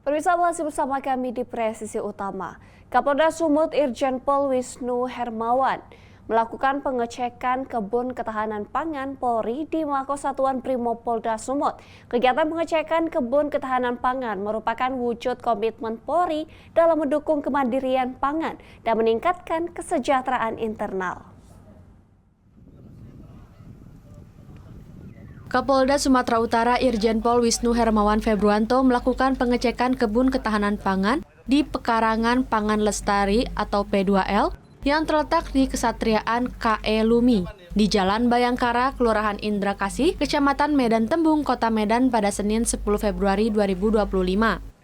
Pemirsa, masih bersama kami di Presisi Utama. Kapolda Sumut Irjen Pol Wisnu Hermawan melakukan pengecekan kebun ketahanan pangan Polri di Mako Satuan Brimopolda Sumut. Kegiatan pengecekan kebun ketahanan pangan merupakan wujud komitmen Polri dalam mendukung kemandirian pangan dan meningkatkan kesejahteraan internal. Kapolda Sumatera Utara Irjen Pol Wisnu Hermawan Februanto melakukan pengecekan kebun ketahanan pangan di Pekarangan Pangan Lestari atau P2L yang terletak di Kesatriaan KE Lumi di Jalan Bayangkara, Kelurahan Indrakasih, Kecamatan Medan Tembung, Kota Medan pada Senin 10 Februari 2025.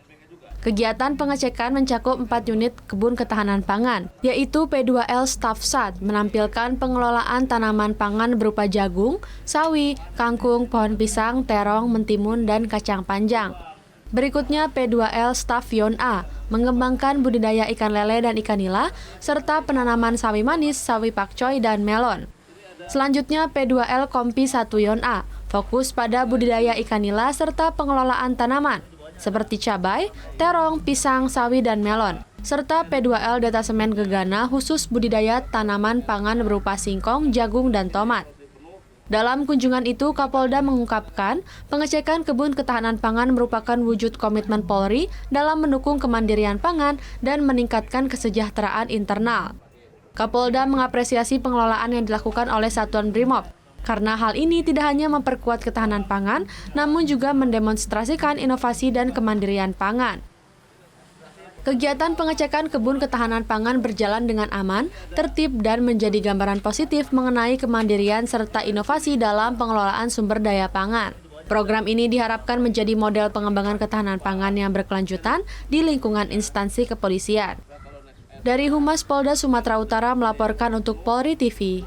Kegiatan pengecekan mencakup 4 unit kebun ketahanan pangan, yaitu P2L Staffsat menampilkan pengelolaan tanaman pangan berupa jagung, sawi, kangkung, pohon pisang, terong, mentimun, dan kacang panjang. Berikutnya P2L Staffion A mengembangkan budidaya ikan lele dan ikan nila, serta penanaman sawi manis, sawi pakcoy, dan melon. Selanjutnya P2L Kompi 1 Yon A fokus pada budidaya ikan nila serta pengelolaan tanaman seperti cabai, terong, pisang, sawi, dan melon, serta P2L Detasemen Gegana khusus budidaya tanaman pangan berupa singkong, jagung, dan tomat. Dalam kunjungan itu, Kapolda mengungkapkan pengecekan kebun ketahanan pangan merupakan wujud komitmen Polri dalam mendukung kemandirian pangan dan meningkatkan kesejahteraan internal. Kapolda mengapresiasi pengelolaan yang dilakukan oleh Satuan Brimob, karena hal ini tidak hanya memperkuat ketahanan pangan, namun juga mendemonstrasikan inovasi dan kemandirian pangan. Kegiatan pengecekan kebun ketahanan pangan berjalan dengan aman, tertib, dan menjadi gambaran positif mengenai kemandirian serta inovasi dalam pengelolaan sumber daya pangan. Program ini diharapkan menjadi model pengembangan ketahanan pangan yang berkelanjutan di lingkungan instansi kepolisian. Dari Humas Polda Sumatera Utara melaporkan untuk Polri TV.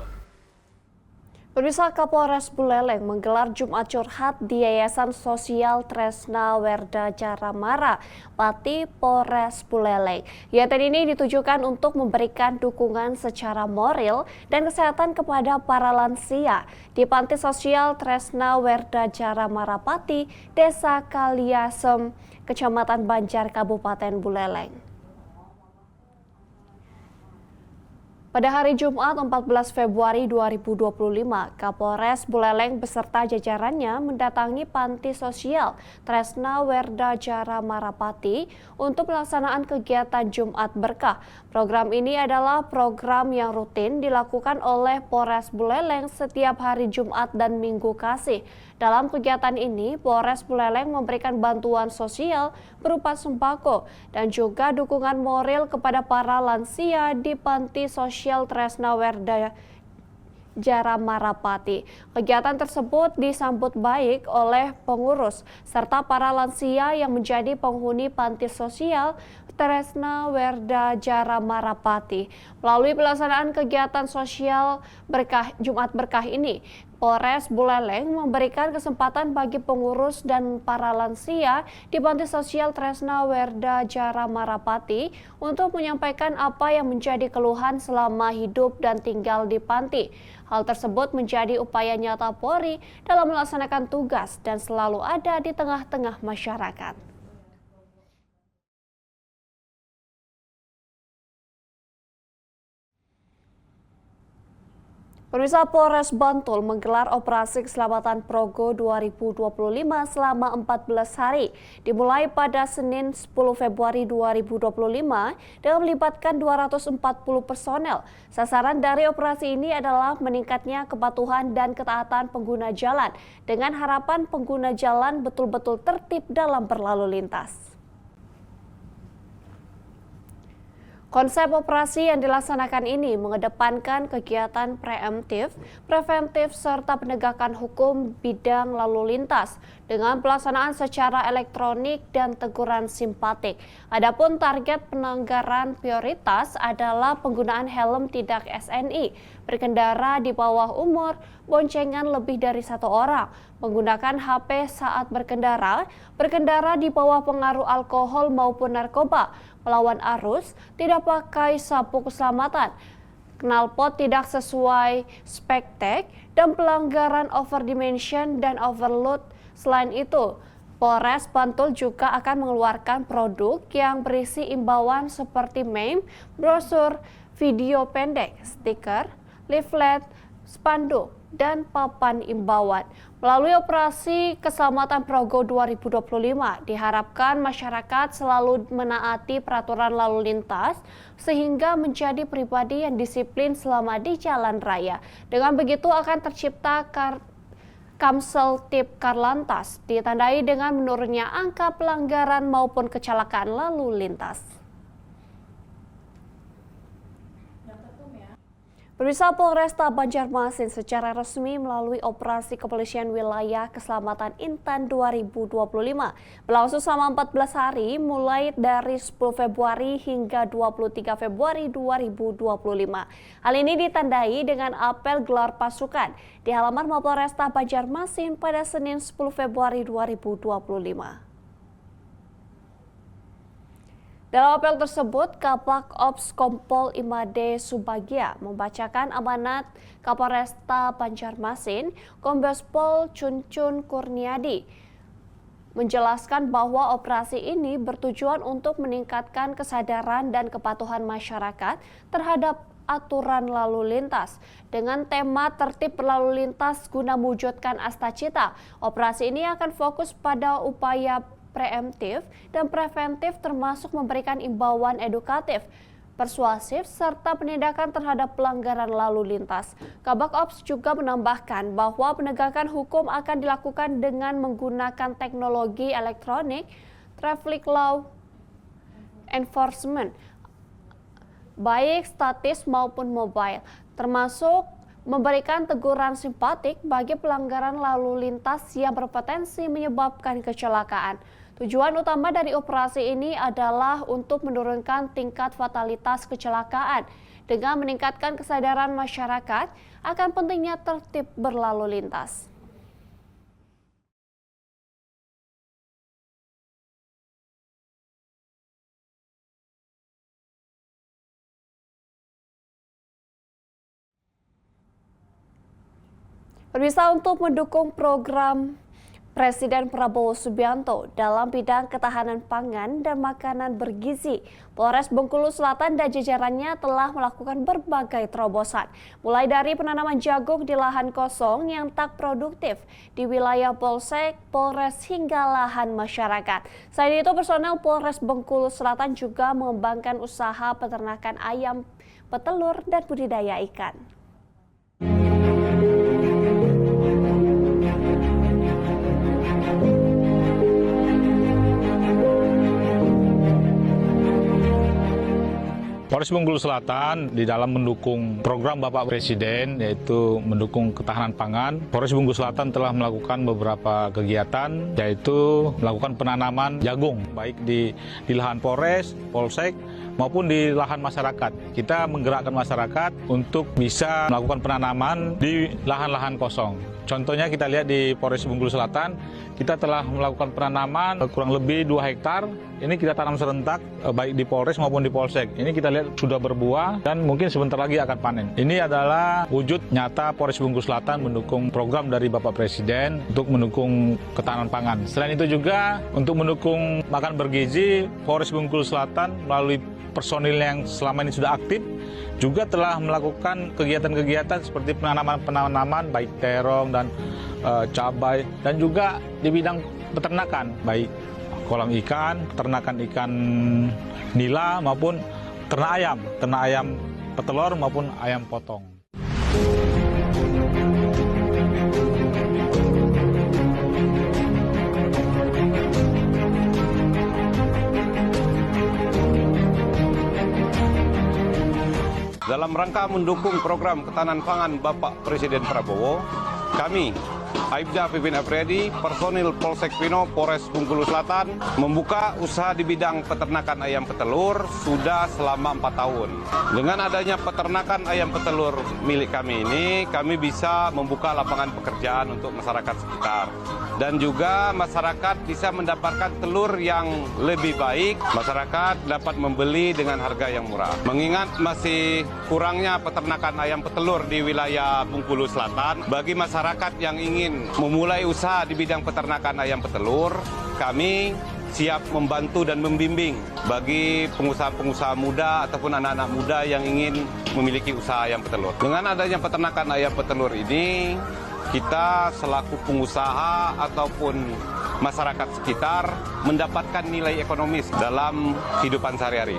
Pemirsa, Kapolres Buleleng menggelar Jumat Curhat di Yayasan Sosial Tresna Werda Jaramara, Pati Polres Buleleng. Kegiatan ini ditujukan untuk memberikan dukungan secara moral dan kesehatan kepada para lansia di Panti Sosial Tresna Werda Jaramara Pati, Desa Kaliasem, Kecamatan Banjar, Kabupaten Buleleng. Pada hari Jumat 14 Februari 2025, Kapolres Buleleng beserta jajarannya mendatangi Panti Sosial Tresna Werda Jaramara Pati untuk pelaksanaan kegiatan Jumat Berkah. Program ini adalah program yang rutin dilakukan oleh Polres Buleleng setiap hari Jumat dan Minggu Kasih. Dalam kegiatan ini, Polres Buleleng memberikan bantuan sosial berupa sembako dan juga dukungan moral kepada para lansia di Panti Sosial Tresna Werda Jaramara Pati. Kegiatan tersebut disambut baik oleh pengurus serta para lansia yang menjadi penghuni Panti Sosial Tresna Werda Jaramara Pati. Melalui pelaksanaan kegiatan sosial Jumat Berkah ini, Polres Buleleng memberikan kesempatan bagi pengurus dan para lansia di Panti Sosial Tresna Werda Jaramara Pati untuk menyampaikan apa yang menjadi keluhan selama hidup dan tinggal di panti. Hal tersebut menjadi upaya nyata Polri dalam melaksanakan tugas dan selalu ada di tengah-tengah masyarakat. Pemirsa, Polres Bantul menggelar operasi keselamatan Progo 2025 selama 14 hari, dimulai pada Senin 10 Februari 2025 dengan melibatkan 240 personel. Sasaran dari operasi ini adalah meningkatnya kepatuhan dan ketaatan pengguna jalan, dengan harapan pengguna jalan betul-betul tertib dalam berlalu lintas. Konsep operasi yang dilaksanakan ini mengedepankan kegiatan preemptif, preventif, serta penegakan hukum bidang lalu lintas dengan pelaksanaan secara elektronik dan teguran simpatik. Adapun target pelanggaran prioritas adalah penggunaan helm tidak SNI, berkendara di bawah umur, boncengan lebih dari 1 orang, menggunakan HP saat berkendara, berkendara di bawah pengaruh alkohol maupun narkoba, melawan arus, tidak pakai sapu keselamatan, knalpot tidak sesuai spek tag, dan pelanggaran overdimension dan overload. Selain itu, Polres Bantul juga akan mengeluarkan produk yang berisi imbauan seperti meme, brosur, video pendek, stiker, leaflet, spanduk, dan papan imbauan. Melalui operasi Keselamatan Progo 2025, diharapkan masyarakat selalu menaati peraturan lalu lintas sehingga menjadi pribadi yang disiplin selama di jalan raya. Dengan begitu akan tercipta Kamsel Tip Karlantas, ditandai dengan menurunnya angka pelanggaran maupun kecelakaan lalu lintas. Pemirsa, Polresta Banjarmasin secara resmi melalui operasi kepolisian wilayah Keselamatan Intan 2025 berlangsung selama 14 hari mulai dari 10 Februari hingga 23 Februari 2025. Hal ini ditandai dengan apel gelar pasukan di halaman Mapolresta Banjarmasin pada Senin 10 Februari 2025. Dalam apel tersebut, Kabak Ops Kompol Imade Subagia membacakan amanat Kapolresta Banjarmasin, Kombes Pol Cuncun Kurniadi, menjelaskan bahwa operasi ini bertujuan untuk meningkatkan kesadaran dan kepatuhan masyarakat terhadap aturan lalu lintas. Dengan tema tertib berlalu lintas guna mewujudkan Astacita, operasi ini akan fokus pada upaya preemptif dan preventif termasuk memberikan imbauan edukatif, persuasif, serta penindakan terhadap pelanggaran lalu lintas. Kabak Ops juga menambahkan bahwa penegakan hukum akan dilakukan dengan menggunakan teknologi elektronik, traffic law enforcement, baik statis maupun mobile, termasuk memberikan teguran simpatik bagi pelanggaran lalu lintas yang berpotensi menyebabkan kecelakaan. Tujuan utama dari operasi ini adalah untuk menurunkan tingkat fatalitas kecelakaan dengan meningkatkan kesadaran masyarakat akan pentingnya tertib berlalu lintas. Pemirsa, untuk mendukung program Presiden Prabowo Subianto dalam bidang ketahanan pangan dan makanan bergizi, Polres Bengkulu Selatan dan jajarannya telah melakukan berbagai terobosan, mulai dari penanaman jagung di lahan kosong yang tak produktif di wilayah Polsek, Polres hingga lahan masyarakat. Selain itu, personel Polres Bengkulu Selatan juga mengembangkan usaha peternakan ayam petelur dan budidaya ikan. Polres Bengkulu Selatan di dalam mendukung program Bapak Presiden, yaitu mendukung ketahanan pangan, Polres Bengkulu Selatan telah melakukan beberapa kegiatan, yaitu melakukan penanaman jagung, baik di lahan Polres, Polsek, maupun di lahan masyarakat. Kita menggerakkan masyarakat untuk bisa melakukan penanaman di lahan-lahan kosong. Contohnya kita lihat di Polres Bengkulu Selatan, kita telah melakukan penanaman kurang lebih 2 hektar. Ini kita tanam serentak baik di Polres maupun di Polsek. Ini kita lihat sudah berbuah dan mungkin sebentar lagi akan panen. Ini adalah wujud nyata Polres Bengkulu Selatan mendukung program dari Bapak Presiden untuk mendukung ketahanan pangan. Selain itu juga untuk mendukung makan bergizi, Polres Bengkulu Selatan melalui personil yang selama ini sudah aktif juga telah melakukan kegiatan-kegiatan seperti penanaman baik terong dan cabai, dan juga di bidang peternakan baik kolam ikan, peternakan ikan nila maupun ternak ayam petelur maupun ayam potong. Dalam rangka mendukung program ketahanan pangan Bapak Presiden Prabowo, kami, Aibda Pipin Afriyadi, personil Polsek Pino, Polres Bengkulu Selatan, membuka usaha di bidang peternakan ayam petelur sudah selama 4 tahun. Dengan adanya peternakan ayam petelur milik kami ini, kami bisa membuka lapangan pekerjaan untuk masyarakat sekitar. dan juga masyarakat bisa mendapatkan telur yang lebih baik. Masyarakat dapat membeli dengan harga yang murah. Mengingat masih kurangnya peternakan ayam petelur di wilayah Bengkulu Selatan, bagi masyarakat yang ingin memulai usaha di bidang peternakan ayam petelur, kami siap membantu dan membimbing bagi pengusaha-pengusaha muda ataupun anak-anak muda yang ingin memiliki usaha ayam petelur. Dengan adanya peternakan ayam petelur ini, kita selaku pengusaha ataupun masyarakat sekitar mendapatkan nilai ekonomis dalam kehidupan sehari-hari.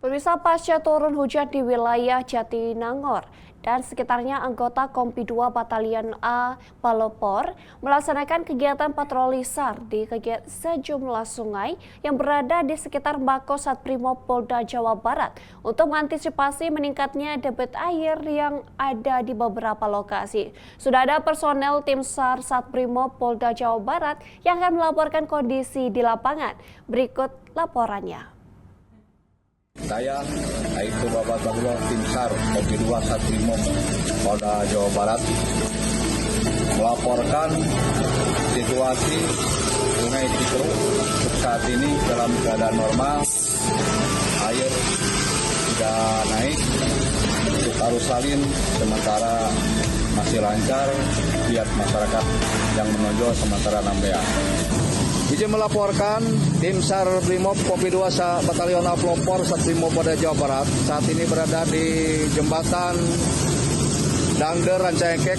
Pemirsa, pasca turun hujan di wilayah Jatinangor dan sekitarnya, anggota Kompi 2 Batalion A Pelopor melaksanakan kegiatan patroli SAR di sejumlah sungai yang berada di sekitar Mako Satbrimob Polda Jawa Barat untuk mengantisipasi meningkatnya debit air yang ada di beberapa lokasi. Sudah ada personel tim SAR Satbrimob Polda Jawa Barat yang akan melaporkan kondisi di lapangan. Berikut laporannya. Saya, Aibtu Babat Baglo, tim SAR Kompi 2 Satbrimob Polda Jawa Barat, melaporkan situasi Sungai Cikeruk saat ini dalam keadaan normal, air tidak naik, untuk arus salin sementara masih lancar, lihat masyarakat yang menonjol sementara nambean. Izin melaporkan, tim SAR Brimob Kompi 2 Batalion A Pelopor Satbrimob Polda Jawa Barat saat ini berada di jembatan Dangder Rancaekek,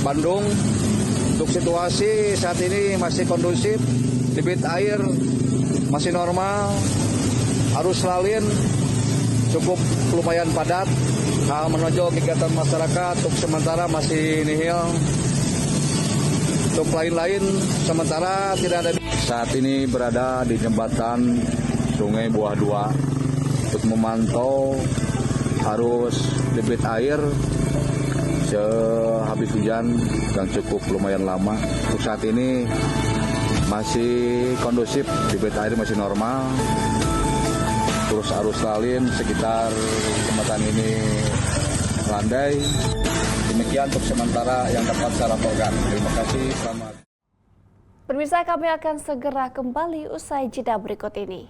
Bandung. Untuk situasi saat ini masih kondusif, debit air masih normal, arus lalin cukup lumayan padat. Hal menonjol kegiatan masyarakat untuk sementara masih nihil. Untuk lain-lain sementara tidak ada. Saat ini berada di jembatan Sungai Buah 2 untuk memantau arus debit air sehabis hujan yang cukup lumayan lama. Untuk saat ini masih kondusif, debit air masih normal. Terus arus lalin sekitar jembatan ini landai. Demikian untuk sementara yang dapat saya laporkan. Terima kasih, selamat. Pemirsa, kami akan segera kembali usai jeda berikut ini.